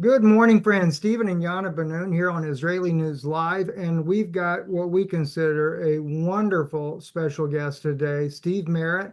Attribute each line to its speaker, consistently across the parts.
Speaker 1: Good morning, friends. Stephen and Yana Banoon here on Israeli News Live, and we've got what we consider a wonderful special guest today, Steve Merrit.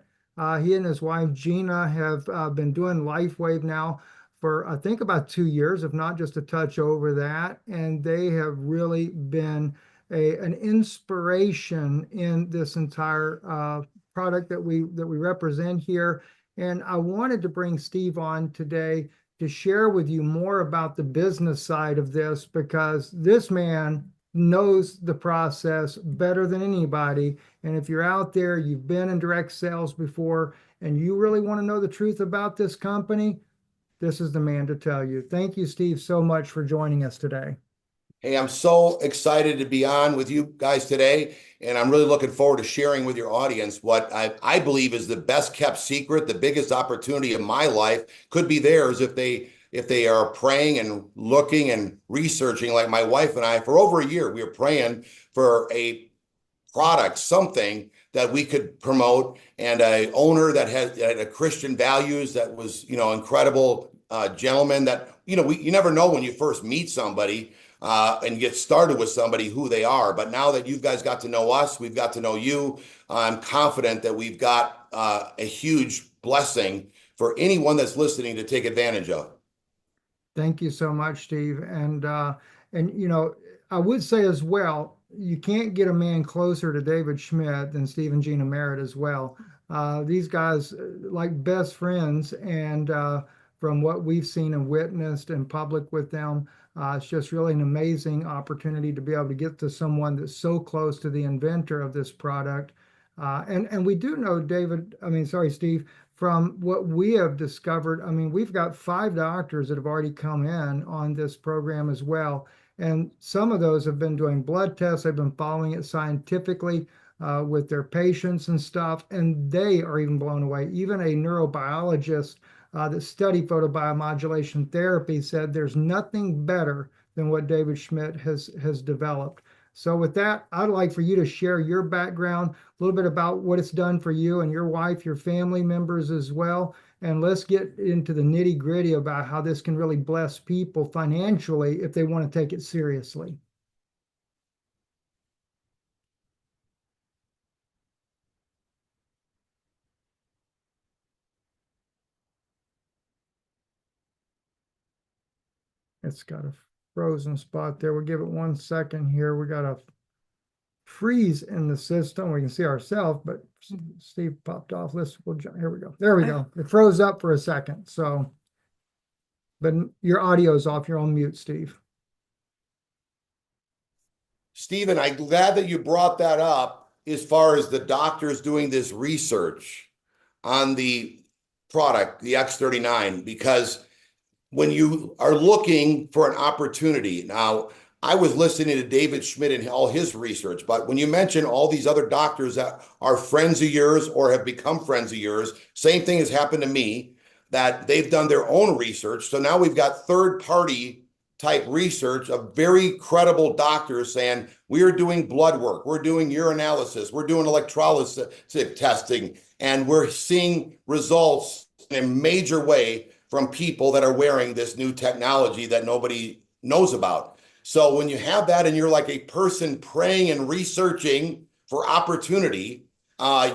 Speaker 1: He and his wife Gina have been doing LifeWave now for I think about 2 years, if not just a touch over that, and they have really been an inspiration in this entire product that we represent here. And I wanted to bring Steve on today to share with you more about the business side of this because this man knows the process better than anybody. And if you're out there, you've been in direct sales before, and you really want to know the truth about this company, this is the man to tell you. Thank you, Steve, so much for joining us today.
Speaker 2: Hey, I'm so excited to be on with you guys today, and I'm really looking forward to sharing with your audience what I believe is the best kept secret. The biggest opportunity of my life could be theirs if they are praying and looking and researching like my wife and I. For over a year, we were praying for a product, something that we could promote, and a owner that had a Christian values that was, incredible gentleman that, you never know when you first meet somebody and get started with somebody who they are. But now that you guys got to know us, we've got to know you. I'm confident that we've got a huge blessing for anyone that's listening to take advantage of.
Speaker 1: Thank you so much, Steve. And I would say as well, you can't get a man closer to David Schmidt than Steve and Gina Merritt as well. These guys like best friends, and from what we've seen and witnessed in public with them, it's just really an amazing opportunity to be able to get to someone that's so close to the inventor of this product. And we do know Steve, from what we have discovered, I mean, we've got 5 doctors that have already come in on this program as well. And some of those have been doing blood tests, they've been following it scientifically with their patients and stuff, and they are even blown away. Even a neurobiologist that studied photobiomodulation therapy said there's nothing better than what David Schmidt has developed. So with that, I'd like for you to share your background, a little bit about what it's done for you and your wife, your family members as well. And let's get into the nitty gritty about how this can really bless people financially if they want to take it seriously. It's got a frozen spot there. We'll give it 1 second here. We got a freeze in the system. We can see ourselves, but Steve popped off. Here we go. There we go. It froze up for a second. So, but your audio is off. You're on mute, Steve.
Speaker 2: Stephen, I'm glad that you brought that up as far as the doctors doing this research on the product, the X39, because when you are looking for an opportunity, now I was listening to David Schmidt and all his research, but when you mention all these other doctors that are friends of yours or have become friends of yours, same thing has happened to me, that they've done their own research. So now we've got third party type research of very credible doctors saying, we are doing blood work, we're doing urinalysis, we're doing electrolysis testing, and we're seeing results in a major way from people that are wearing this new technology that nobody knows about. So when you have that and you're like a person praying and researching for opportunity,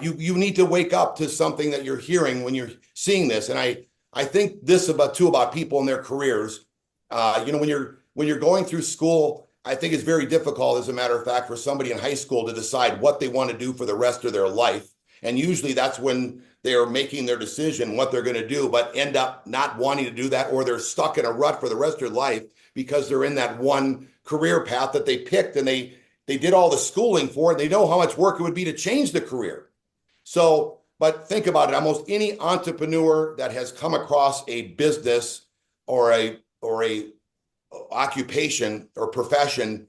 Speaker 2: you need to wake up to something that you're hearing when you're seeing this. And I think this about people in their careers. When you're going through school, I think it's very difficult, as a matter of fact, for somebody in high school to decide what they want to do for the rest of their life. And usually that's when they are making their decision what they're going to do, but end up not wanting to do that, or they're stuck in a rut for the rest of their life because they're in that one career path that they picked, and they did all the schooling for it. They know how much work it would be to change the career. So, but think about it. Almost any entrepreneur that has come across a business or a occupation or profession,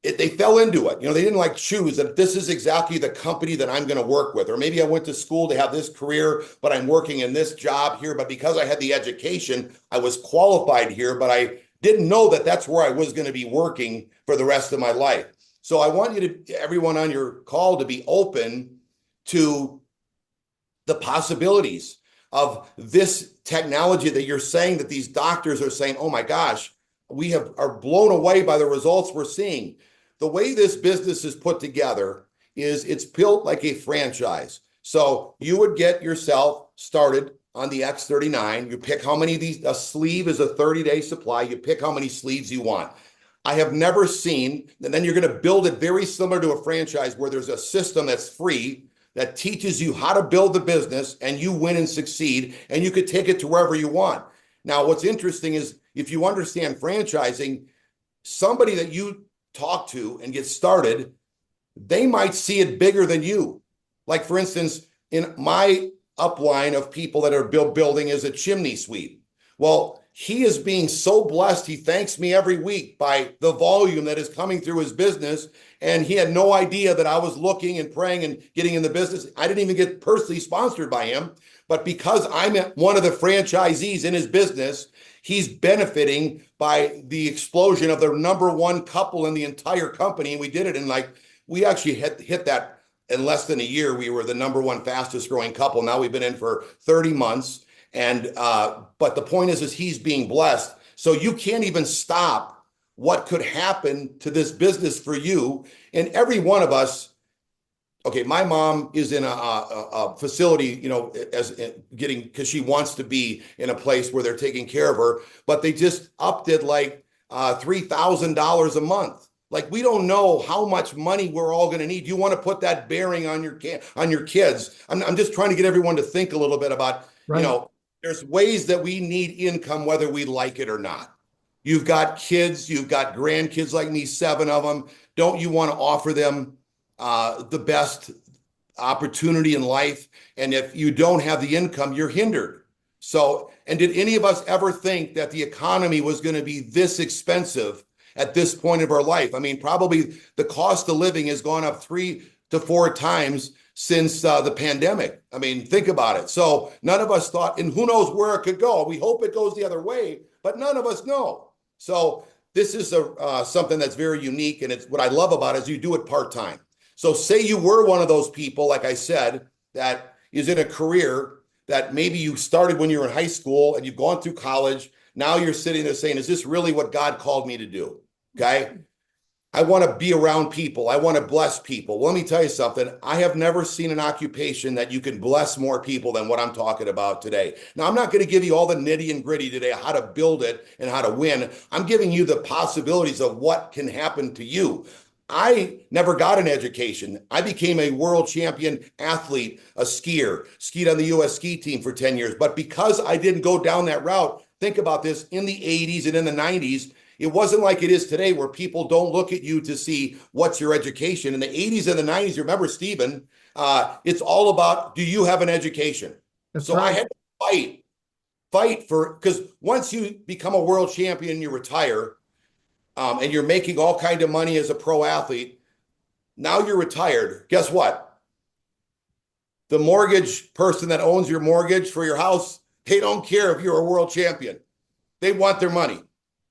Speaker 2: they fell into it. They didn't like choose that this is exactly the company that I'm going to work with. Or maybe I went to school to have this career, but I'm working in this job here. But because I had the education, I was qualified here, but I didn't know that that's where I was going to be working for the rest of my life. So I want everyone on your call to be open to the possibilities of this technology that you're saying that these doctors are saying, oh my gosh, are blown away by the results we're seeing. The way this business is put together is it's built like a franchise. So you would get yourself started on the X39. You pick how many of these, a sleeve is a 30-day supply. You pick how many sleeves you want. I have never seen, and then you're going to build it very similar to a franchise where there's a system that's free that teaches you how to build the business and you win and succeed, and you could take it to wherever you want. Now, what's interesting is if you understand franchising, somebody that you talk to and get started, they might see it bigger than you. Like, for instance, in my upline of people that are building is a chimney sweep. Well, he is being so blessed. He thanks me every week by the volume that is coming through his business. And he had no idea that I was looking and praying and getting in the business. I didn't even get personally sponsored by him. But because I'm one of the franchisees in his business, he's benefiting by the explosion of the #1 couple in the entire company. And we did it in we actually hit that in less than a year. We were the #1 fastest growing couple. Now we've been in for 30 months. And but the point is he's being blessed. So you can't even stop what could happen to this business for you. And every one of us, okay, my mom is in a facility, because she wants to be in a place where they're taking care of her, but they just upped it like $3,000 a month. Like, we don't know how much money we're all going to need. You want to put that bearing on your kids. I'm just trying to get everyone to think a little bit about,
Speaker 1: Right.
Speaker 2: there's ways that we need income, whether we like it or not. You've got kids, you've got grandkids like me, 7 of them. Don't you want to offer them the best opportunity in life? And if you don't have the income, you're hindered. So, and did any of us ever think that the economy was going to be this expensive at this point of our life? I mean, probably the cost of living has gone up 3 to 4 times since the pandemic. I mean, think about it. So none of us thought, and who knows where it could go. We hope it goes the other way, but none of us know. So this is something that's very unique. And it's what I love about it is you do it part-time. So say you were one of those people, like I said, that is in a career that maybe you started when you were in high school and you've gone through college. Now you're sitting there saying, is this really what God called me to do? Okay. I want to be around people. I want to bless people. Well, let me tell you something. I have never seen an occupation that you can bless more people than what I'm talking about today. Now, I'm not going to give you all the nitty and gritty today, how to build it and how to win. I'm giving you the possibilities of what can happen to you. I never got an education. I became a world champion athlete, a skier, skied on the U.S. ski team for 10 years. But because I didn't go down that route, think about this, in the 80s and in the 90s, it wasn't like it is today where people don't look at you to see what's your education. In the 80s and the 90s, remember, Stephen, it's all about, do you have an education?
Speaker 1: That's
Speaker 2: So
Speaker 1: right.
Speaker 2: I had to fight for, because once you become a world champion, you retire, and you're making all kinds of money as a pro athlete. Now you're retired. Guess what? The mortgage person that owns your mortgage for your house, they don't care if you're a world champion. They want their money.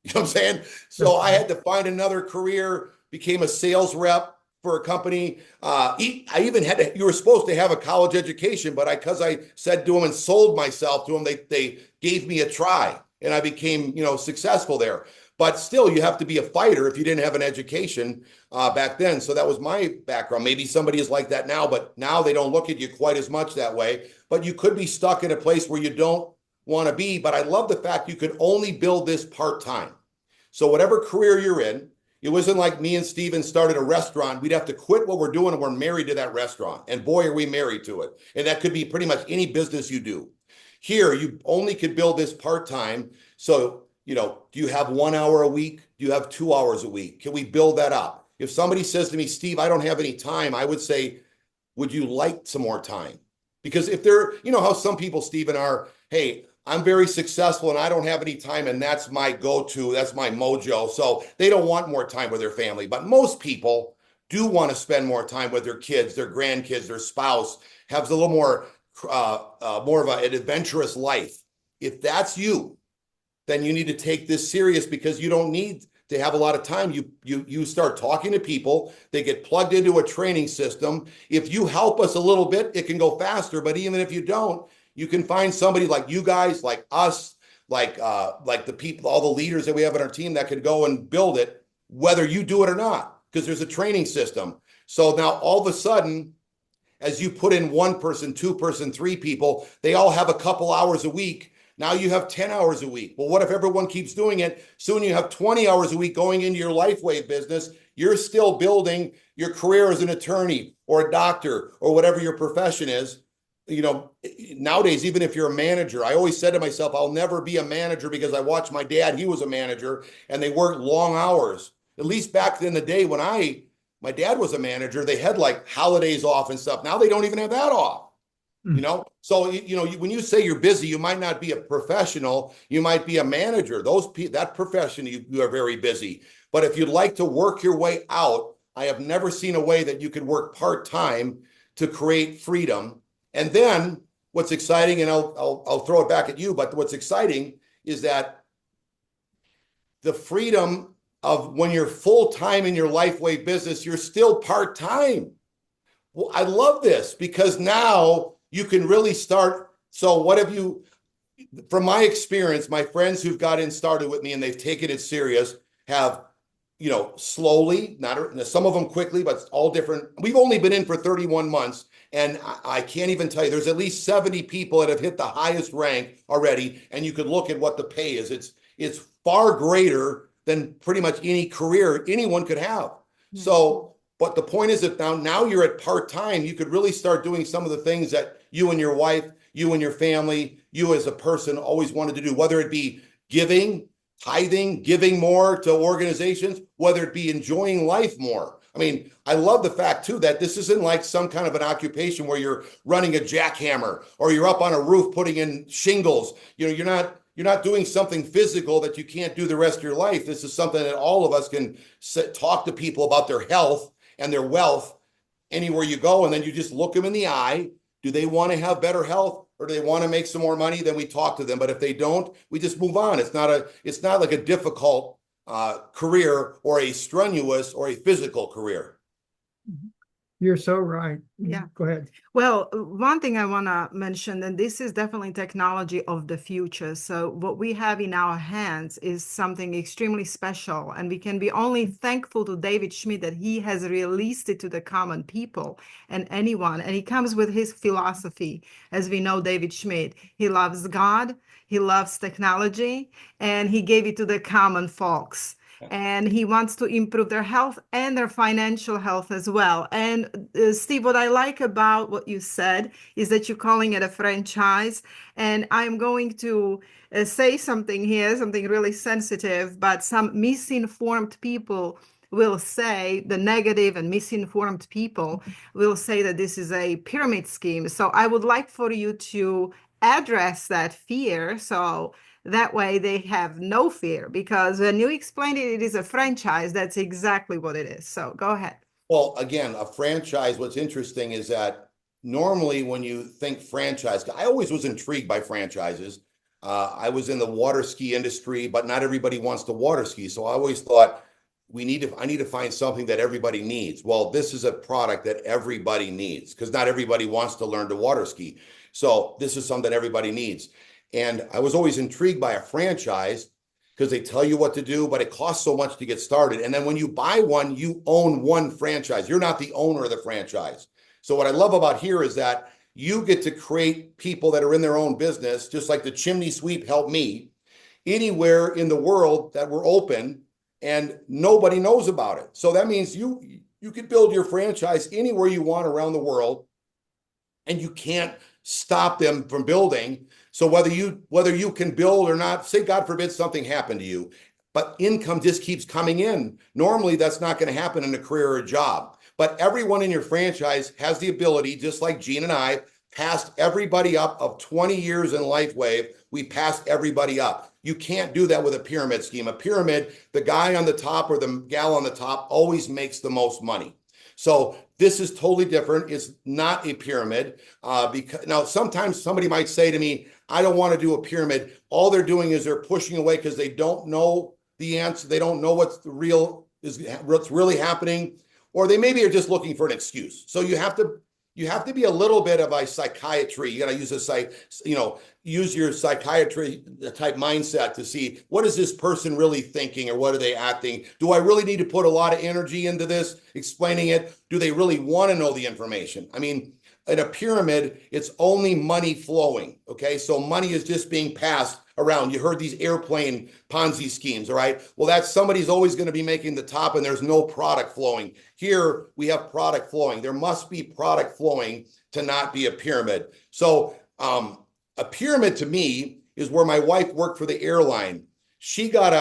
Speaker 2: You know what I'm saying? So I had to find another career, became a sales rep for a company. I even had to, you were supposed to have a college education, but because I said to them and sold myself to them, they gave me a try and I became, successful there. But still, you have to be a fighter if you didn't have an education back then. So that was my background. Maybe somebody is like that now, but now they don't look at you quite as much that way. But you could be stuck in a place where you don't want to be. But I love the fact you could only build this part-time. So whatever career you're in, it wasn't like me and Steven started a restaurant. We'd have to quit what we're doing and we're married to that restaurant. And boy, are we married to it. And that could be pretty much any business you do. Here, you only could build this part-time. So, do you have 1 hour a week? Do you have 2 hours a week? Can we build that up? If somebody says to me, Steve, I don't have any time, I would say, would you like some more time? Because if they're, how some people, Stephen, are, hey, I'm very successful and I don't have any time and that's my go-to, that's my mojo. So they don't want more time with their family. But most people do want to spend more time with their kids, their grandkids, their spouse, have a little more of an adventurous life. If that's you, then you need to take this serious because you don't need to have a lot of time. You start talking to people, they get plugged into a training system. If you help us a little bit, it can go faster. But even if you don't, You can find somebody like you guys, like us, like the people, all the leaders that we have on our team that can go and build it, whether you do it or not, because there's a training system. So now all of a sudden, as you put in one person, two person, three people, they all have a couple hours a week. Now you have 10 hours a week. Well, what if everyone keeps doing it? Soon you have 20 hours a week going into your LifeWave business. You're still building your career as an attorney or a doctor or whatever your profession is. You know, nowadays, even if you're a manager, I always said to myself, I'll never be a manager because I watched my dad, he was a manager and they worked long hours. At least back in the day when my dad was a manager, they had like holidays off and stuff. Now they don't even have that off. You know, so when you say you're busy, you might not be a professional, you might be a manager. That profession, you are very busy. But if you'd like to work your way out, I have never seen a way that you could work part-time to create freedom. And then what's exciting, and I'll throw it back at you, but what's exciting is that the freedom of when you're full-time in your LifeWave business, you're still part-time. Well, I love this because now you can really start. So what have you, from my experience, my friends who've got in started with me and they've taken it serious have, slowly, not some of them quickly, but it's all different. We've only been in for 31 months and I can't even tell you, there's at least 70 people that have hit the highest rank already. And you could look at what the pay is. It's far greater than pretty much any career anyone could have. Mm-hmm. So, but the point is that now you're at part-time, you could really start doing some of the things that you and your wife, you and your family, you as a person always wanted to do, whether it be giving, tithing, giving more to organizations, whether it be enjoying life more. I mean, I love the fact too that this isn't like some kind of an occupation where you're running a jackhammer or you're up on a roof putting in shingles. You're not doing something physical that you can't do the rest of your life. This is something that all of us can talk to people about their health and their wealth anywhere you go. And then you just look them in the eye. Do they want to have better health or do they want to make some more money? Then we talk to them. But if they don't, we just move on. It's not like a difficult career or a strenuous or a physical career.
Speaker 1: You're so right.
Speaker 3: Yeah.
Speaker 1: Go ahead.
Speaker 3: Well, one thing I want to mention, and this is definitely technology of the future. So what we have in our hands is something extremely special. And we can be only thankful to David Schmidt that he has released it to the common people and anyone. And he comes with his philosophy. As we know, David Schmidt, he loves God, he loves technology, and he gave it to the common folks. And he wants to improve their health and their financial health as well. And Steve, what I like about what you said is that you're calling it a franchise. And I'm going to say something here, something really sensitive, but some misinformed people will say, the negative and misinformed people will say that this is a pyramid scheme. So I would like for you to address that fear. So that way they have no fear, because when you explain it, it is a franchise. That's exactly what it is. So go ahead.
Speaker 2: Well, again, a franchise, what's interesting is that normally when you think franchise, I always was intrigued by franchises. I was in the water ski industry, but not everybody wants to water ski. So I always thought I need to find something that everybody needs. Well, this is a product that everybody needs because not everybody wants to learn to water ski. So this is something that everybody needs. And I was always intrigued by a franchise because they tell you what to do, but it costs so much to get started. And then when you buy one, you own one franchise. You're not the owner of the franchise. So what I love about here is that you get to create people that are in their own business, just like the chimney sweep helped me, anywhere in the world that we're open and nobody knows about it. So that means you could build your franchise anywhere you want around the world and you can't stop them from building. So whether you can build or not, say God forbid something happened to you, but income just keeps coming in. Normally that's not going to happen in a career or a job, but everyone in your franchise has the ability, just like Gina and I passed everybody up of 20 years in LifeWave. We passed everybody up. You can't do that with a pyramid scheme. A pyramid, the guy on the top or the gal on the top always makes the most money. So this is totally different. It's not a pyramid. Because now sometimes somebody might say to me, I don't want to do a pyramid. All they're doing is they're pushing away because they don't know the answer. They don't know what's really happening, or they maybe are just looking for an excuse. So you have to you have to be a little bit of a psychiatry. You got to use use your psychiatry type mindset to see what is this person really thinking or what are they acting? Do I really need to put a lot of energy into this, explaining it? Do they really want to know the information? I mean, in a pyramid, it's only money flowing. Okay. So money is just being passed around. You heard these airplane Ponzi schemes, all right? Well, that's somebody's always going to be making the top and there's no product flowing. Here we have product flowing. There must be product flowing to not be a pyramid. So a pyramid to me is where my wife worked for the airline. She got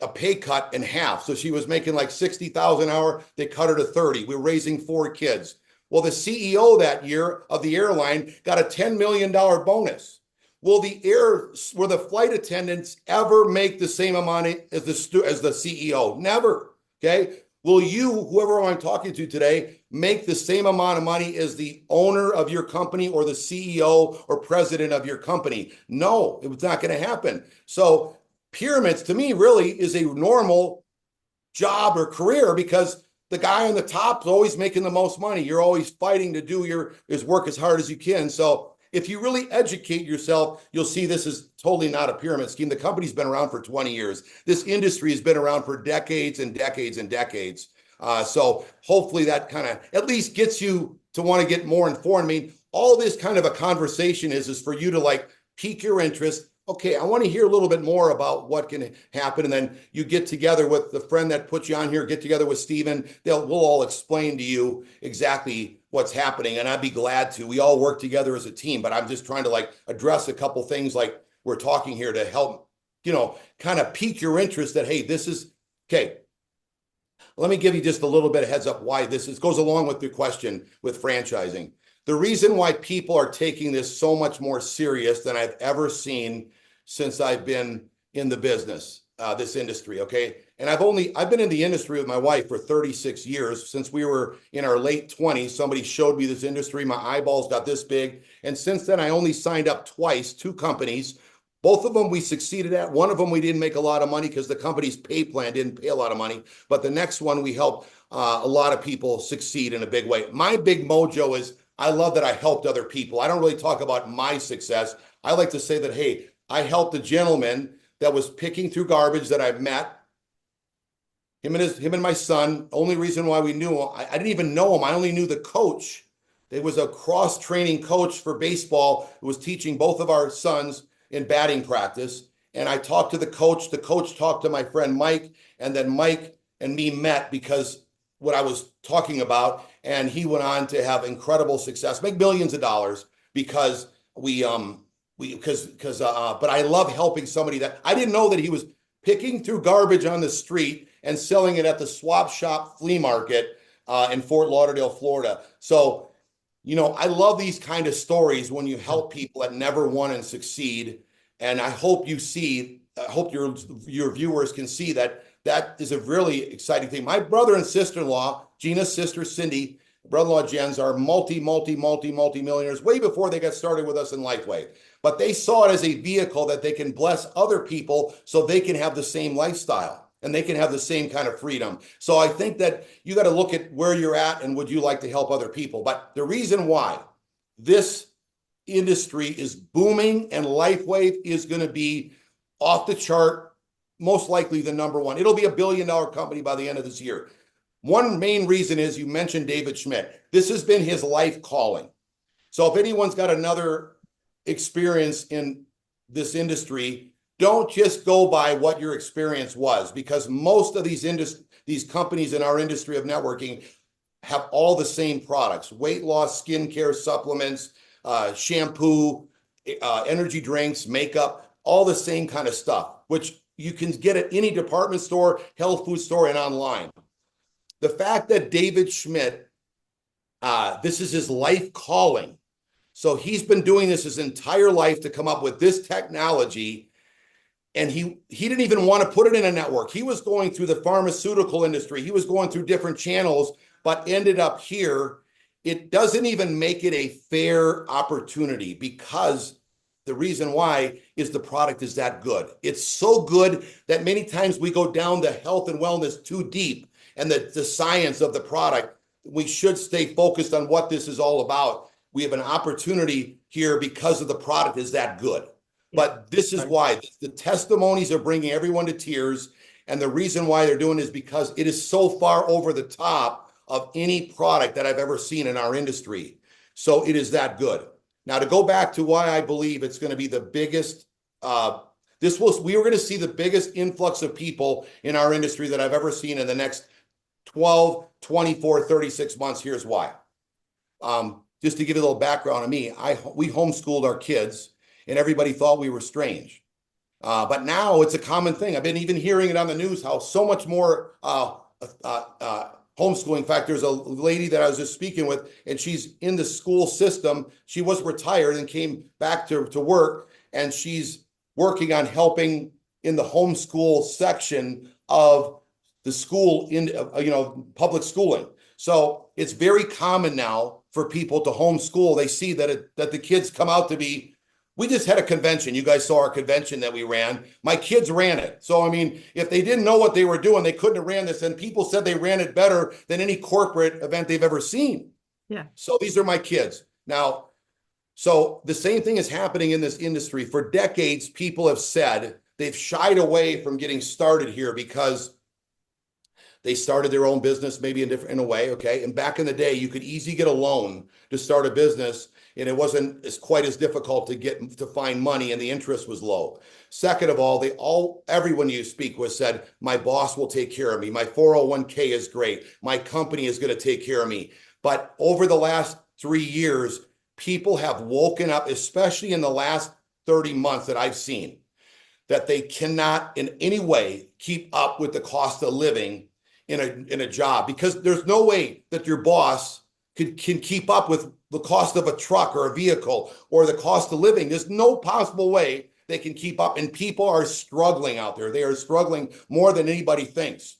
Speaker 2: a pay cut in half. So she was making like 60,000 an hour. They cut her to 30. We were raising 4 kids. Well, the CEO that year of the airline got a $10 million bonus. Will the flight attendants ever make the same amount as the CEO? Never. Okay. Will you, whoever I'm talking to today, make the same amount of money as the owner of your company or the CEO or president of your company? No, it's not going to happen. So pyramids to me really is a normal job or career because the guy on the top is always making the most money. You're always fighting to do his work as hard as you can. So if you really educate yourself, you'll see this is totally not a pyramid scheme. The company's been around for 20 years. This industry has been around for decades and decades and decades. So hopefully that kind of at least gets you to want to get more informed. I mean, all this kind of a conversation is for you to like pique your interest. Okay, I want to hear a little bit more about what can happen. And then you get together with the friend that put you on here, get together with Steven. We'll all explain to you exactly what's happening. And I'd be glad to. We all work together as a team, but I'm just trying to like address a couple things like we're talking here to help, kind of pique your interest that, hey, this is, okay. Let me give you just a little bit of heads up why this goes along with the question with franchising. The reason why people are taking this so much more serious than I've ever seen since I've been in the business, this industry, okay? And I've been in the industry with my wife for 36 years. Since we were in our late 20s, somebody showed me this industry. My eyeballs got this big. And since then, I only signed up twice, 2 companies. Both of them we succeeded at. One of them we didn't make a lot of money because the company's pay plan didn't pay a lot of money. But the next one we helped a lot of people succeed in a big way. My big mojo is I love that I helped other people. I don't really talk about my success. I like to say that, hey, I helped a gentleman that was picking through garbage that I met. Him and my son. Only reason why we knew him, I didn't even know him. I only knew the coach. There was a cross-training coach for baseball who was teaching both of our sons in batting practice. And I talked to the coach. The coach talked to my friend Mike, and then Mike and me met because what I was talking about, and he went on to have incredible success, make millions of dollars because but I love helping somebody that I didn't know that he was picking through garbage on the street and selling it at the swap shop flea market in Fort Lauderdale, Florida. So, I love these kind of stories when you help people that never won and succeed. And I hope your viewers can see that is a really exciting thing. My brother and sister-in-law, Gina's sister, Cindy, brother-in-law, Jens, are multi-millionaires way before they got started with us in Lifeway. But they saw it as a vehicle that they can bless other people so they can have the same lifestyle and they can have the same kind of freedom. So I think that you got to look at where you're at and would you like to help other people. But the reason why this industry is booming and Lifeway is going to be off the chart, most likely the number one. It'll be $1 billion company by the end of this year. One main reason is you mentioned David Schmidt. This has been his life calling. So if anyone's got another experience in this industry, don't just go by what your experience was, because most of these companies in our industry of networking have all the same products: weight loss, skincare, supplements, shampoo, energy drinks, makeup, all the same kind of stuff, which you can get at any department store, health food store, and online. The fact that David Schmidt, this is his life calling. So he's been doing this his entire life to come up with this technology. And he didn't even want to put it in a network. He was going through the pharmaceutical industry. He was going through different channels, but ended up here. It doesn't even make it a fair opportunity because the reason why is the product is that good. It's so good that many times we go down the health and wellness too deep and the science of the product. we should stay focused on what this is all about. We have an opportunity here because of the product is that good. But this is why the testimonies are bringing everyone to tears. And the reason why they're doing it is because it is so far over the top of any product that I've ever seen in our industry. So it is that good. Now, to go back to why I believe it's going to be the biggest, we are going to see the biggest influx of people in our industry that I've ever seen in the next 12, 24, 36 months. Here's why. Just to give you a little background on me, we homeschooled our kids and everybody thought we were strange. But now it's a common thing. I've been even hearing it on the news, how so much more homeschooling. In fact, there's a lady that I was just speaking with, and she's in the school system. She was retired and came back to work, and she's working on helping in the homeschool section of the school in, public schooling. So it's very common now for people to homeschool. They see that the kids come out to be. We just had a convention. You guys saw our convention that we ran. My kids ran it. So, I mean, if they didn't know what they were doing, they couldn't have ran this. And people said they ran it better than any corporate event they've ever seen.
Speaker 3: Yeah.
Speaker 2: So these are my kids. Now, so the same thing is happening in this industry. For decades, people have said they've shied away from getting started here because they started their own business, maybe in a way, okay? And back in the day, you could easily get a loan to start a business, and it wasn't quite as difficult to find money, and the interest was low. Second of all, everyone you speak with said, my boss will take care of me. My 401k is great. My company is going to take care of me. But over the last 3 years, people have woken up, especially in the last 30 months that I've seen, that they cannot in any way keep up with the cost of living in a job, because there's no way that your boss can keep up with the cost of a truck or a vehicle or the cost of living. There's no possible way they can keep up, and people are struggling out there. They are struggling more than anybody thinks.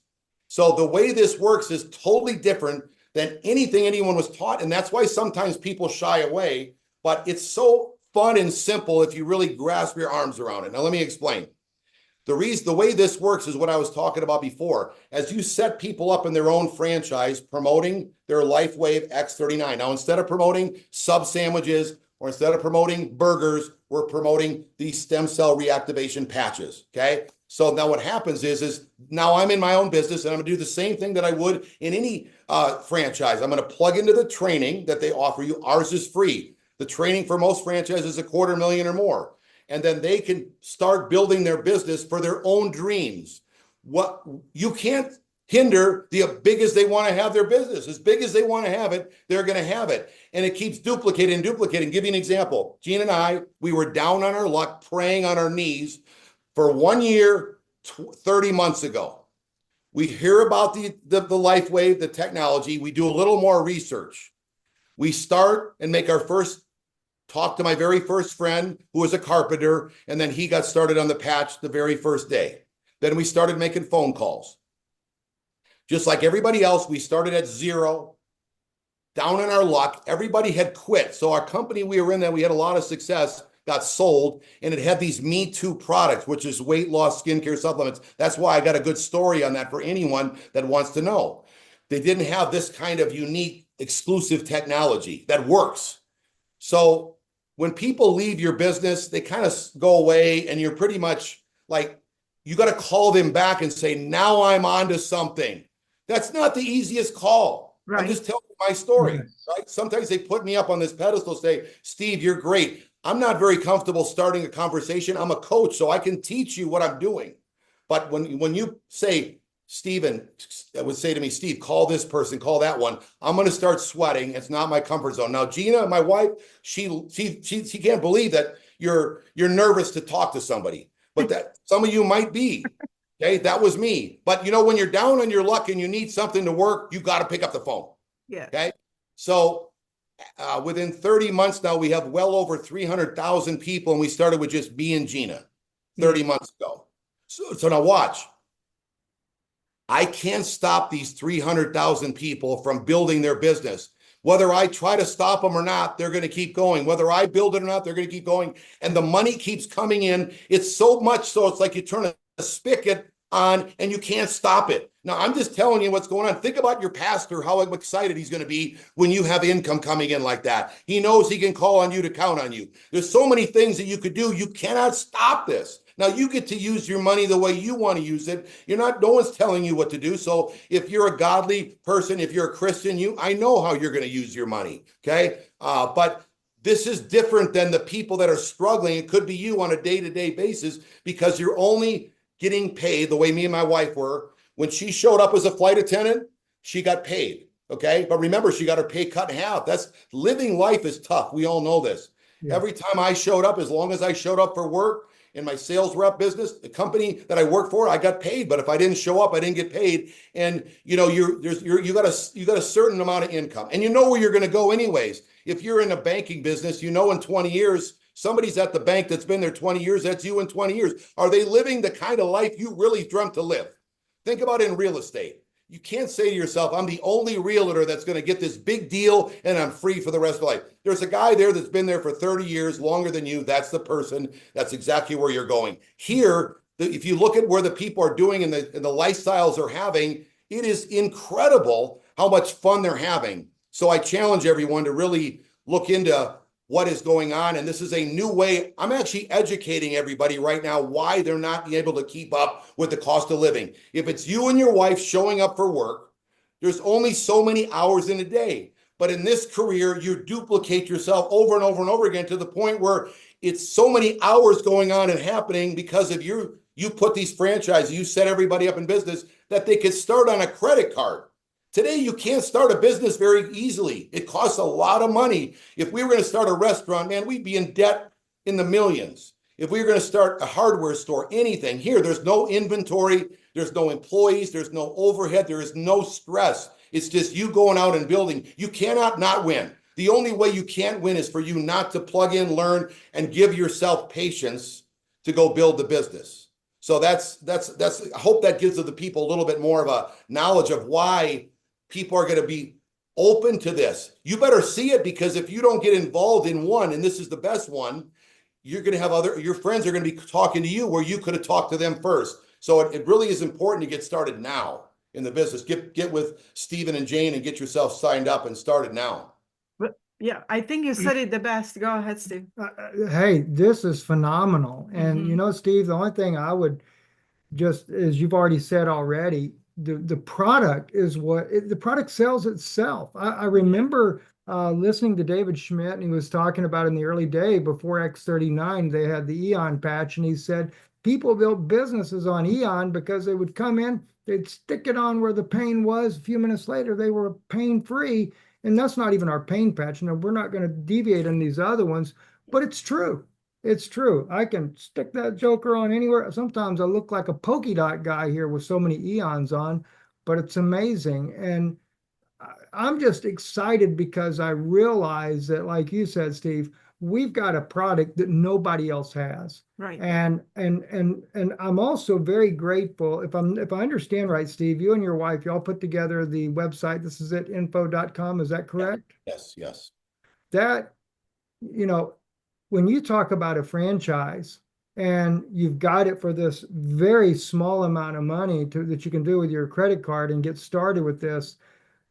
Speaker 2: So the way this works is totally different than anything anyone was taught, and that's why sometimes people shy away, but it's so fun and simple if you really grasp your arms around it. Now let me explain. The way this works is what I was talking about before. As you set people up in their own franchise, promoting their LifeWave X39. Now, instead of promoting sub sandwiches or instead of promoting burgers, we're promoting these stem cell reactivation patches, okay? So now what happens is now I'm in my own business, and I'm gonna do the same thing that I would in any franchise. I'm gonna plug into the training that they offer you. Ours is free. The training for most franchises is $250,000 or more. And then they can start building their business for their own dreams. What you can't hinder the big as they want to have their business. As big as they want to have it, they're going to have it. And it keeps duplicating and duplicating. Give you an example. Gina and I, we were down on our luck, praying on our knees for 1 year, 30 months ago. We hear about the LifeWave, the technology. We do a little more research. We start and make our first talked to my very first friend who was a carpenter, and then he got started on the patch the very first day. Then we started making phone calls. Just like everybody else, we started at zero, down in our luck. Everybody had quit. So our company we were in that we had a lot of success got sold, and it had these Me Too products, which is weight loss skincare supplements. That's why I got a good story on that for anyone that wants to know. They didn't have this kind of unique, exclusive technology that works. So when people leave your business, they kind of go away, and you're pretty much like, you got to call them back and say, now I'm on to something. That's not the easiest call. Right. I'm just telling you my story, right? Sometimes they put me up on this pedestal, say, Steve, you're great. I'm not very comfortable starting a conversation. I'm a coach, so I can teach you what I'm doing. But when you say, Steven would say to me, Steve, call this person, call that one, I'm going to start sweating. It's not my comfort zone. Now, Gina, my wife, she can't believe that you're nervous to talk to somebody, but that some of you might be. Okay, that was me. But you know, when you're down on your luck and you need something to work, you got to pick up the phone.
Speaker 3: Yeah.
Speaker 2: Okay. So within 30 months now, we have well over 300,000 people, and we started with just me and Gina 30 months ago. So now watch. I can't stop these 300,000 people from building their business. Whether I try to stop them or not, they're going to keep going. Whether I build it or not, they're going to keep going. And the money keeps coming in. It's so much so it's like you turn a spigot on, and you can't stop it. Now, I'm just telling you what's going on. Think about your pastor, how excited he's going to be when you have income coming in like that. He knows he can call on you to count on you. There's so many things that you could do. You cannot stop this. Now, you get to use your money the way you want to use it. No one's telling you what to do. So if you're a godly person, if you're a Christian, I know how you're going to use your money. Okay. But this is different than the people that are struggling. It could be you on a day-to-day basis, because you're only getting paid the way me and my wife were. When she showed up as a flight attendant, she got paid. Okay. But remember, she got her pay cut in half. That's living life is tough. We all know this. Yeah. Every time I showed up, as long as I showed up for work in my sales rep business, the company that I worked for, I got paid. But if I didn't show up, I didn't get paid. And you got a certain amount of income, and you know where you're going to go anyways. If you're in a banking business, in 20 years, somebody's at the bank that's been there 20 years. That's you in 20 years. Are they living the kind of life you really dreamt to live? Think about it in real estate. You can't say to yourself, I'm the only realtor that's going to get this big deal and I'm free for the rest of life. There's a guy there that's been there for 30 years, longer than you. That's the person. That's exactly where you're going. Here, if you look at where the people are doing and the lifestyles they're having, it is incredible how much fun they're having. So I challenge everyone to really look into what is going on. And this is a new way. I'm actually educating everybody right now why they're not able to keep up with the cost of living. If it's you and your wife showing up for work, there's only so many hours in a day. But in this career, you duplicate yourself over and over and over again to the point where it's so many hours going on and happening because of you put these franchises, you set everybody up in business that they could start on a credit card. Today, you can't start a business very easily. It costs a lot of money. If we were going to start a restaurant, man, we'd be in debt in the millions. If we were going to start a hardware store, anything, here, there's no inventory, there's no employees, there's no overhead, there is no stress. It's just you going out and building. You cannot not win. The only way you can't win is for you not to plug in, learn, and give yourself patience to go build the business. So that's I hope that gives the people a little bit more of a knowledge of why people are going to be open to this. You better see it, because if you don't get involved in one, and this is the best one, you're going to have your friends are going to be talking to you where you could have talked to them first. So it really is important to get started now in the business. Get with Stephen and Jane and get yourself signed up and started now.
Speaker 3: But yeah, I think you said it the best. Go ahead, Steve.
Speaker 1: Hey, this is phenomenal. And Steve, the only thing I would, just as you've already said already, the product is the product sells itself. I remember listening to David Schmidt, and he was talking about in the early day before X39, they had the Eon patch, and he said people built businesses on Eon because they would come in, they'd stick it on where the pain was. A few minutes later, they were pain free. And that's not even our pain patch. We're not going to deviate on these other ones, but it's true. It's true. I can stick that joker on anywhere. Sometimes I look like a polka dot guy here with so many eons on, but it's amazing. And I'm just excited because I realize that, like you said, Steve, we've got a product that nobody else has.
Speaker 3: Right.
Speaker 1: And I'm also very grateful. If I understand right, Steve, you and your wife, y'all put together the website. This is it, info.com. Is that correct?
Speaker 2: Yes.
Speaker 1: That, when you talk about a franchise and you've got it for this very small amount of money that you can do with your credit card and get started with this,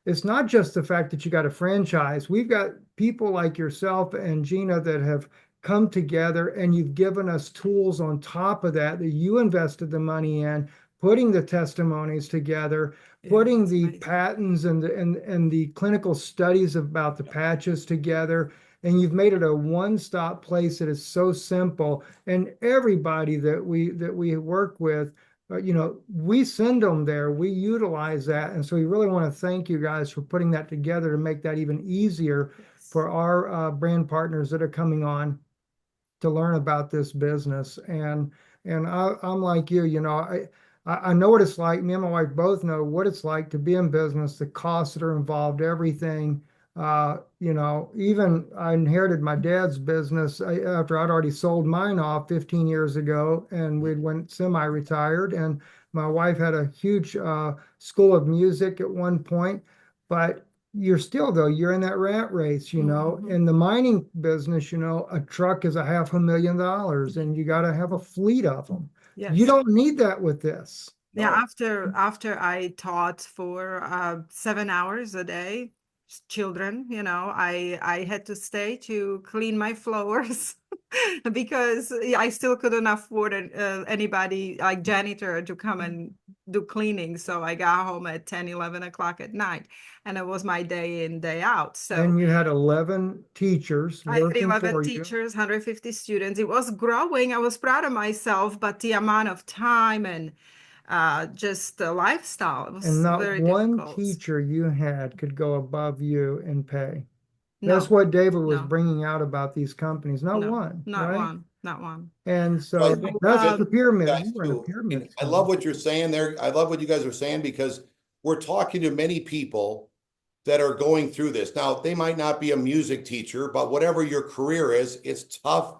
Speaker 1: it's not just the fact that you got a franchise. We've got people like yourself and Gina that have come together, and you've given us tools on top of that you invested the money in, putting the testimonies together, putting the patents and the clinical studies about the patches together. And you've made it a one-stop place that is so simple. And everybody that we work with, we send them there. We utilize that. And so we really want to thank you guys for putting that together to make that even easier for our brand partners that are coming on to learn about this business. And I'm like you, I know what it's like. Me and my wife both know what it's like to be in business, the costs that are involved, everything. Even I inherited my dad's business after I'd already sold mine off 15 years ago, and we went semi-retired. And my wife had a huge school of music at one point, but you're in that rat race, In the mining business, a truck is $500,000, and you got to have a fleet of them.
Speaker 3: Yes.
Speaker 1: You don't need that with this.
Speaker 3: Yeah,
Speaker 2: No.
Speaker 3: after I taught for 7 hours a day, children, I had to stay to clean my floors because I still couldn't afford anybody like janitor to come and do cleaning. So I got home at 10, 11 o'clock at night, and it was my day in, day out. So
Speaker 1: And you had 11 teachers
Speaker 3: I had
Speaker 1: working
Speaker 3: 11
Speaker 1: for you.
Speaker 3: teachers, 150 students. It was growing. I was proud of myself, but the amount of time and just the lifestyle, it
Speaker 1: And
Speaker 3: was
Speaker 1: not
Speaker 3: very
Speaker 1: one
Speaker 3: difficult.
Speaker 1: teacher you had could go above you in pay. That's
Speaker 3: No,
Speaker 1: what David was
Speaker 3: no,
Speaker 1: bringing out about these companies. Not
Speaker 3: no,
Speaker 1: one,
Speaker 3: not
Speaker 1: right?
Speaker 3: one, not one.
Speaker 1: And
Speaker 2: So I
Speaker 1: so
Speaker 2: think
Speaker 1: that's
Speaker 2: that
Speaker 1: the pyramid.
Speaker 2: guys
Speaker 1: You were in a
Speaker 2: too.
Speaker 1: pyramid
Speaker 2: And I love
Speaker 1: scheme.
Speaker 2: what you're saying there. I love what you guys are saying because we're talking to many people that are going through this. Now, they might not be a music teacher, but whatever your career is, it's tough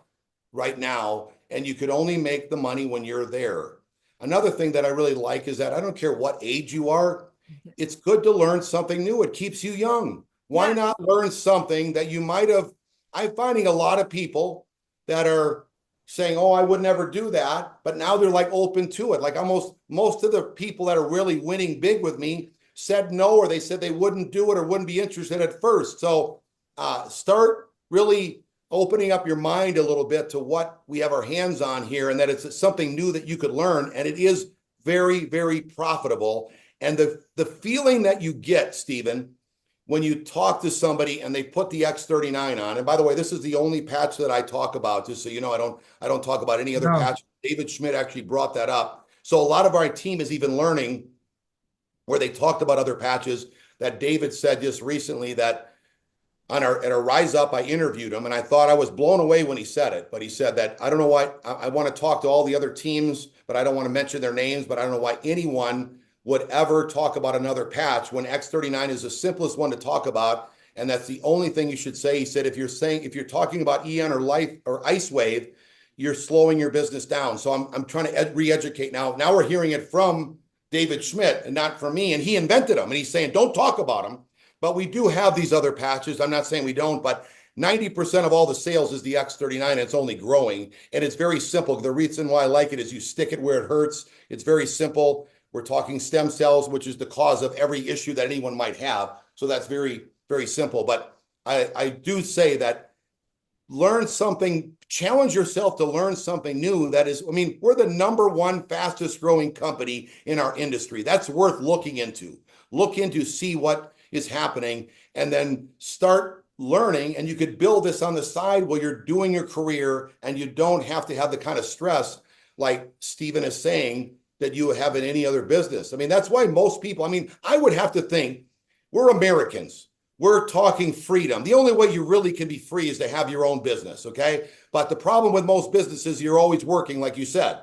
Speaker 2: right now, and you could only make the money when you're there. Another thing that I really like is that I don't care what age you are, it's good to learn something new. It keeps you young. Why
Speaker 3: Yes.
Speaker 2: not learn something that you might have? I'm finding a lot of people that are saying, "Oh, I would never do that," but now they're like open to it. Like almost most of the people that are really winning big with me said no, or they said they wouldn't do it or wouldn't be interested at first. So start really opening up your mind a little bit to what we have our hands on here, and that it's something new that you could learn, and it is very, very profitable. And the feeling that you get, Stephen, when you talk to somebody and they put the X39 on, and by the way, this is the only patch that I talk about, just so you know, I don't talk about any other
Speaker 1: No,
Speaker 2: patch. David Schmidt actually brought that up. So a lot of our team is even learning where they talked about other patches that David said just recently that on our Rise Up, I interviewed him, and I thought I was blown away when he said it. But he said that I don't know why I want to talk to all the other teams, but I don't want to mention their names. But I don't know why anyone would ever talk about another patch when X39 is the simplest one to talk about, and that's the only thing you should say. He said if you're talking about EN or Life or Ice Wave, you're slowing your business down. So I'm trying to re-educate now. Now we're hearing it from David Schmidt and not from me, and he invented them, and he's saying don't talk about them. But we do have these other patches. I'm not saying we don't, but 90% of all the sales is the X39, and it's only growing. And it's very simple. The reason why I like it is you stick it where it hurts. It's very simple. We're talking stem cells, which is the cause of every issue that anyone might have. So that's very, very simple. But I do say that learn something, challenge yourself to learn something new. That is, I mean, we're the number one fastest growing company in our industry. That's worth looking into. Look into, see what is happening, and then start learning. And you could build this on the side while you're doing your career, and you don't have to have the kind of stress like Stephen is saying that you have in any other business. I mean, that's why most people, I mean, I would have to think we're Americans. We're talking freedom. The only way you really can be free is to have your own business, okay? But the problem with most businesses, you're always working, like you said,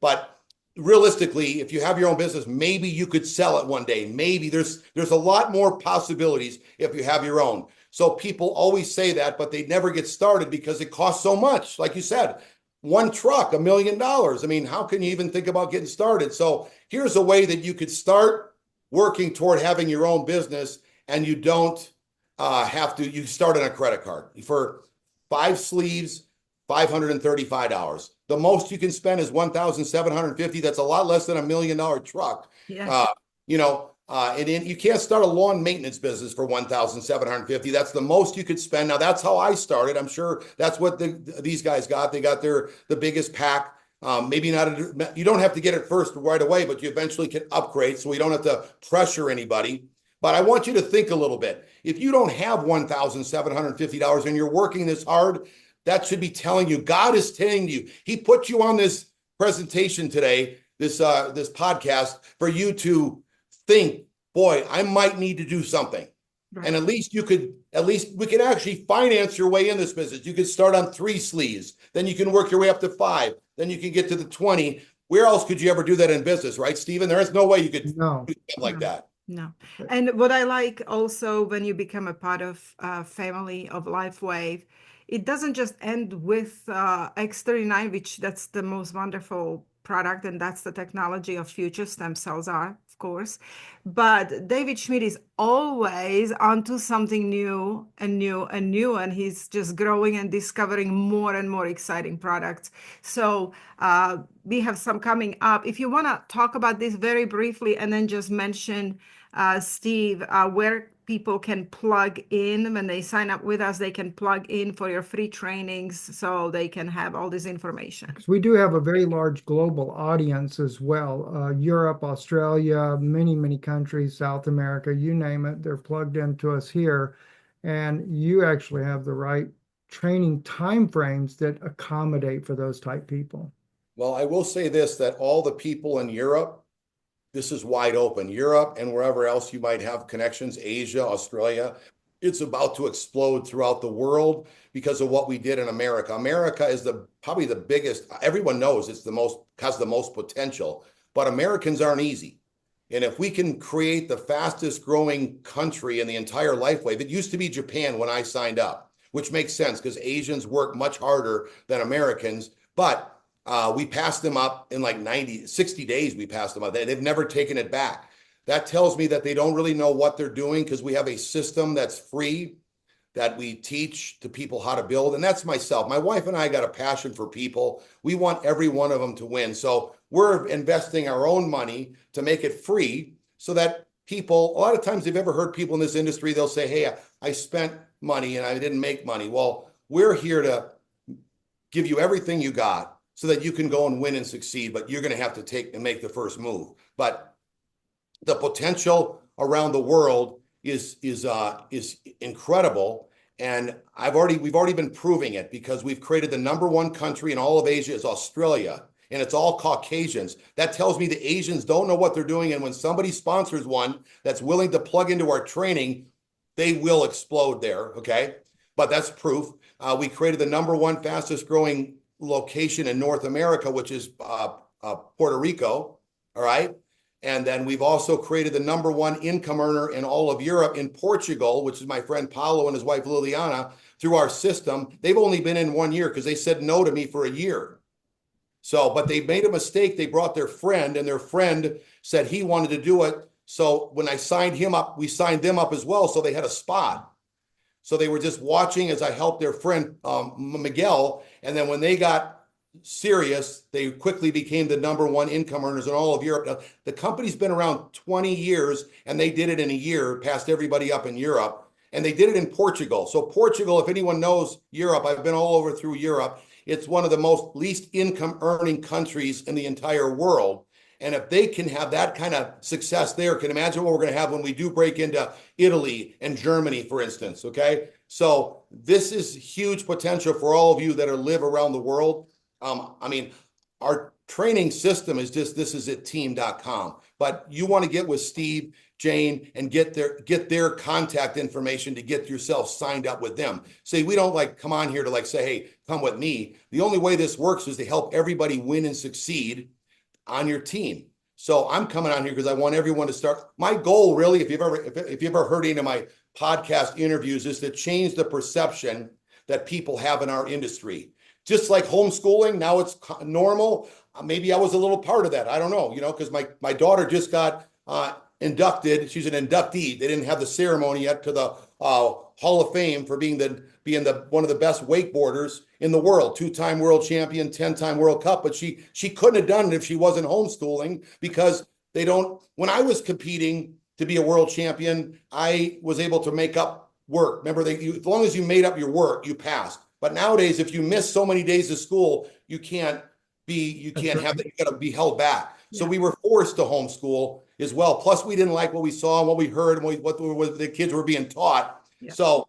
Speaker 2: but realistically, if you have your own business, maybe you could sell it one day. Maybe there's a lot more possibilities if you have your own. So people always say that, but they never get started because it costs so much. Like you said, one truck, $1 million. I mean, how can you even think about getting started? So here's a way that you could start working toward having your own business, and you don't have to. You start on a credit card for 5 sleeves, $535. The most you can spend is $1,750. That's a lot less than $1 million truck.
Speaker 3: Yes.
Speaker 2: And then you can't start a lawn maintenance business for $1,750. That's the most you could spend. Now that's how I started. I'm sure that's what these guys got. They got the biggest pack. Maybe not. You don't have to get it first right away, but you eventually can upgrade, so we don't have to pressure anybody. But I want you to think a little bit. If you don't have $1,750 and you're working this hard, that should be telling you, God is telling you, He put you on this presentation today, this podcast, for you to think, boy, I might need to do something.
Speaker 3: Right.
Speaker 2: And at least we can actually finance your way in this business. You could start on 3 sleeves, then you can work your way up to 5, then you can get to the 20. Where else could you ever do that in business, right, Stephen? There is no way you could do
Speaker 1: no.
Speaker 2: something like that.
Speaker 3: No. And what I like also when you become a part of family of LifeWave, it doesn't just end with X39, which that's the most wonderful product, and that's the technology of future. Stem cells are, of course. But David Schmidt is always onto something new and new and new, and he's just growing and discovering more and more exciting products. So we have some coming up. If you want to talk about this very briefly and then just mention, Steve, where people can plug in when they sign up with us, they can plug in for your free trainings so they can have all this information.
Speaker 1: We do have a very large global audience as well. Europe, Australia, many, many countries, South America, you name it, they're plugged into us here. And you actually have the right training timeframes that accommodate for those type people.
Speaker 2: Well, I will say this, that all the people in Europe, this is wide open. Europe and wherever else you might have connections, Asia, Australia, it's about to explode throughout the world because of what we did in America. America is probably the biggest. Everyone knows has the most potential, but Americans aren't easy. And if we can create the fastest growing country in the entire life wave, it used to be Japan when I signed up, which makes sense because Asians work much harder than Americans, but we passed them up in like 60 days. We passed them up. They've never taken it back. That tells me that they don't really know what they're doing because we have a system that's free that we teach to people how to build. And that's myself. My wife and I got a passion for people. We want every one of them to win. So we're investing our own money to make it free so that people, a lot of times, if you've ever heard people in this industry, they'll say, hey, I spent money and I didn't make money. Well, we're here to give you everything you got so that you can go and win and succeed, but you're going to have to take and make the first move. But the potential around the world is incredible, and we've already been proving it because we've created the #1 country in all of Asia is Australia, and it's all Caucasians. That tells me the Asians don't know what they're doing, and when somebody sponsors one that's willing to plug into our training, they will explode there. Okay, but that's proof. We created the #1 fastest growing location in North America, which is Puerto Rico. All right. And then we've also created the #1 income earner in all of Europe in Portugal, which is my friend Paulo and his wife Liliana, through our system. They've only been in 1 year because they said no to me for a year. So, but they made a mistake. They brought their friend and their friend said he wanted to do it. So when I signed him up, we signed them up as well. So they had a spot. So they were just watching as I helped their friend, Miguel. And then when they got serious, they quickly became the #1 income earners in all of Europe. Now, the company's been around 20 years and they did it in a year, passed everybody up in Europe. And they did it in Portugal. So Portugal, if anyone knows Europe, I've been all over through Europe. It's one of the most least income earning countries in the entire world. And if they can have that kind of success there, can imagine what we're going to have when we do break into Italy and Germany, for instance. Okay. So this is huge potential for all of you that live around the world. I mean, our training system is just, this is at team.com, but you want to get with Steve, Jane, and get their contact information to get yourself signed up with them. See, we don't like come on here to like say, hey, come with me. The only way this works is to help everybody win and succeed on your team. So I'm coming on here because I want everyone to start. My goal really, if you've ever heard any of my podcast interviews, is to change the perception that people have in our industry. Just like homeschooling, now it's normal. Maybe I was a little part of that. I don't know, because my daughter just got inducted. She's an inductee. They didn't have the ceremony yet to the Hall of Fame for being one of the best wakeboarders in the world, 2-time world champion, 10-time World Cup. But she couldn't have done it if she wasn't homeschooling because they don't. When I was competing to be a world champion, I was able to make up work. Remember, as long as you made up your work, you passed. But nowadays, if you miss so many days of school, you can't have that. You got to be held back. So we were forced to homeschool as well. Plus, we didn't like what we saw and what we heard and what the kids were being taught. Yeah. So,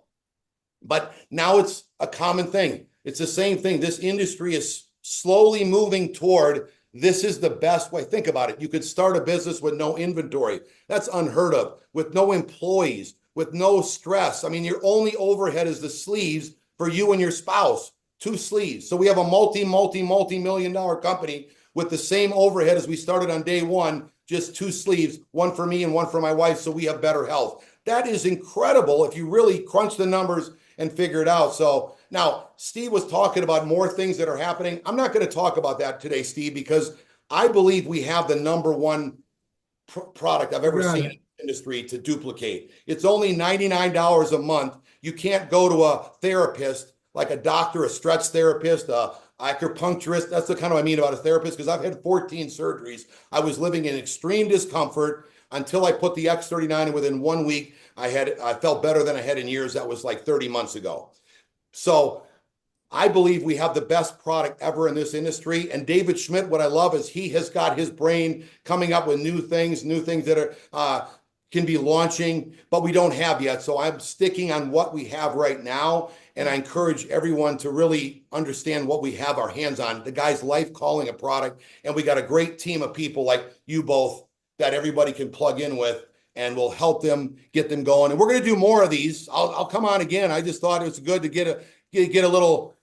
Speaker 2: but now it's a common thing. It's the same thing. This industry is slowly moving toward, this is the best way. Think about it. You could start a business with no inventory. That's unheard of. With no employees, with no stress. I mean, your only overhead is the sleeves for you and your spouse, 2 sleeves. So we have a multi-million-dollar company with the same overhead as we started on day one, just 2 sleeves, one for me and one for my wife, so we have better health. That is incredible if you really crunch the numbers and figure it out. So now Steve was talking about more things that are happening. I'm not going to talk about that today, Steve, because I believe we have the number one product I've ever
Speaker 1: Got
Speaker 2: seen
Speaker 1: it.
Speaker 2: in the industry to duplicate. It's only $99 a month. You can't go to a therapist like a doctor, a stretch therapist, a acupuncturist. That's the kind of I mean about a therapist, because I've had 14 surgeries. I was living in extreme discomfort until I put the X39 in. Within 1 week, I felt better than I had in years. That was like 30 months ago. So I believe we have the best product ever in this industry. And David Schmidt, what I love is he has got his brain coming up with new things that are can be launching, but we don't have yet. So I'm sticking on what we have right now. And I encourage everyone to really understand what we have our hands on. The guy's life calling a product. And we got a great team of people like you both that everybody can plug in with, and we'll help them get them going. And we're going to do more of these. I'll come on again. I just thought it was good to get a little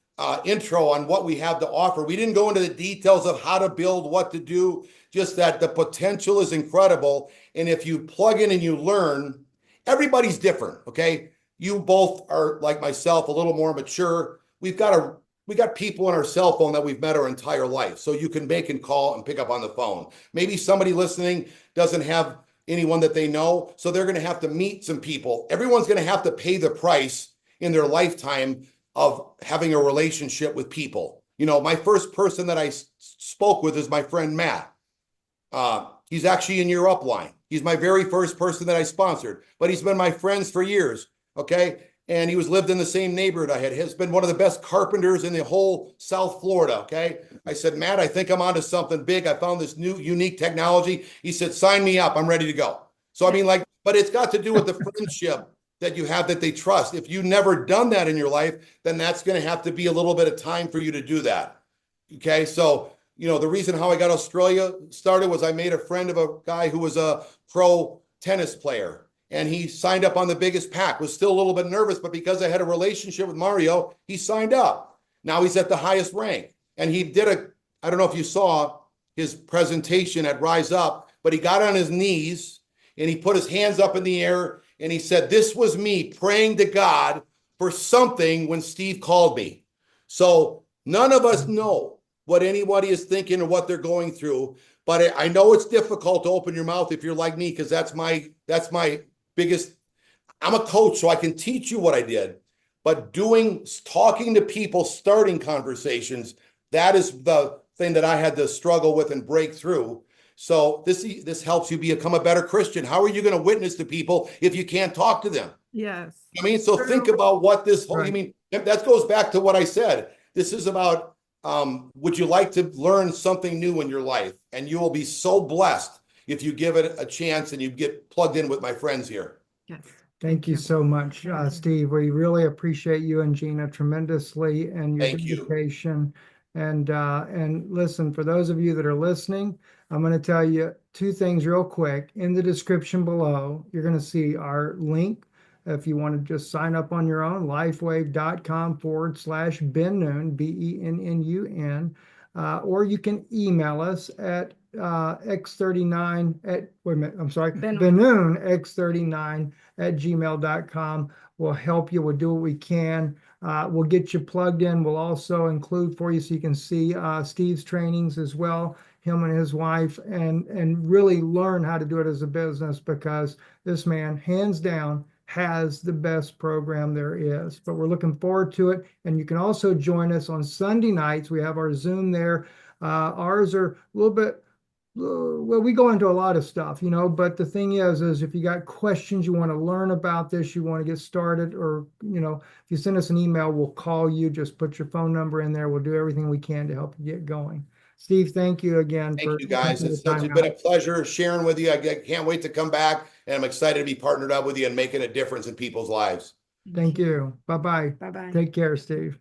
Speaker 2: intro on what we have to offer. We didn't go into the details of how to build, what to do, just that the potential is incredible. And if you plug in and you learn, everybody's different, okay? You both are like myself, a little more mature. We got people on our cell phone that we've met our entire life. So you can make and call and pick up on the phone. Maybe somebody listening doesn't have anyone that they know, so they're going to have to meet some people. Everyone's going to have to pay the price in their lifetime of having a relationship with people. You know, my first person that I spoke with is my friend Matt. He's actually in your upline. He's my very first person that I sponsored, but he's been my friends for years. Okay. And he lived in the same neighborhood I had. He's been one of the best carpenters in the whole South Florida. Okay. I said, Matt, I think I'm onto something big. I found this new unique technology. He said, sign me up. I'm ready to go. So, I mean, like, but it's got to do with the friendship that you have, that they trust. If you've never done that in your life, then that's going to have to be a little bit of time for you to do that. Okay. So, you know, the reason how I got Australia started was I made a friend of a guy who was a pro tennis player, and he signed up on the biggest pack, was still a little bit nervous, but because I had a relationship with Mario, he signed up. Now he's at the highest rank, and he did I don't know if you saw his presentation at Rise Up, but he got on his knees and he put his hands up in the air and he said, this was me praying to God for something when Steve called me. So none of us know what anybody is thinking or what they're going through, but I know it's difficult to open your mouth if you're like me, because that's my biggest. I'm a coach, so I can teach you what I did, but talking to people, starting conversations, that is the thing that I had to struggle with and break through. So this helps you become a better Christian. How are you going to witness to people if you can't talk to them?
Speaker 3: Yes.
Speaker 2: I mean, so think about what this whole,
Speaker 1: Right.
Speaker 2: I mean, that goes back to what I said. This is about, would you like to learn something new in your life? And you will be so blessed if you give it a chance and you get plugged in with my friends here.
Speaker 3: Yes.
Speaker 1: Thank you so much, Steve. We really appreciate you and Gina tremendously, and your
Speaker 2: Thank you.
Speaker 1: dedication. And listen, for those of you that are listening, I'm going to tell you two things real quick. In the description below, you're going to see our link. If you want to just sign up on your own, lifewave.com/Bennun, BENNUN, or you can email us at x39 at, wait a minute, I'm sorry, Bennun x39@gmail.com. We'll help you. We'll do what we can. We'll get you plugged in. We'll also include for you so you can see Steve's trainings as well, him and his wife, and really learn how to do it as a business, because this man, hands down, has the best program there is. But we're looking forward to it. And you can also join us on Sunday nights. We have our Zoom there. Ours are a little bit, well, we go into a lot of stuff, you know, but the thing is if you got questions, you want to learn about this, you want to get started, or, you know, if you send us an email, we'll call you. Just put your phone number in there. We'll do everything we can to help you get going. Steve, thank you again.
Speaker 2: Thank you, guys. It's been a pleasure sharing with you. I can't wait to come back, and I'm excited to be partnered up with you and making a difference in people's lives.
Speaker 1: Thank you. Bye-bye.
Speaker 3: Bye-bye.
Speaker 1: Take care, Steve.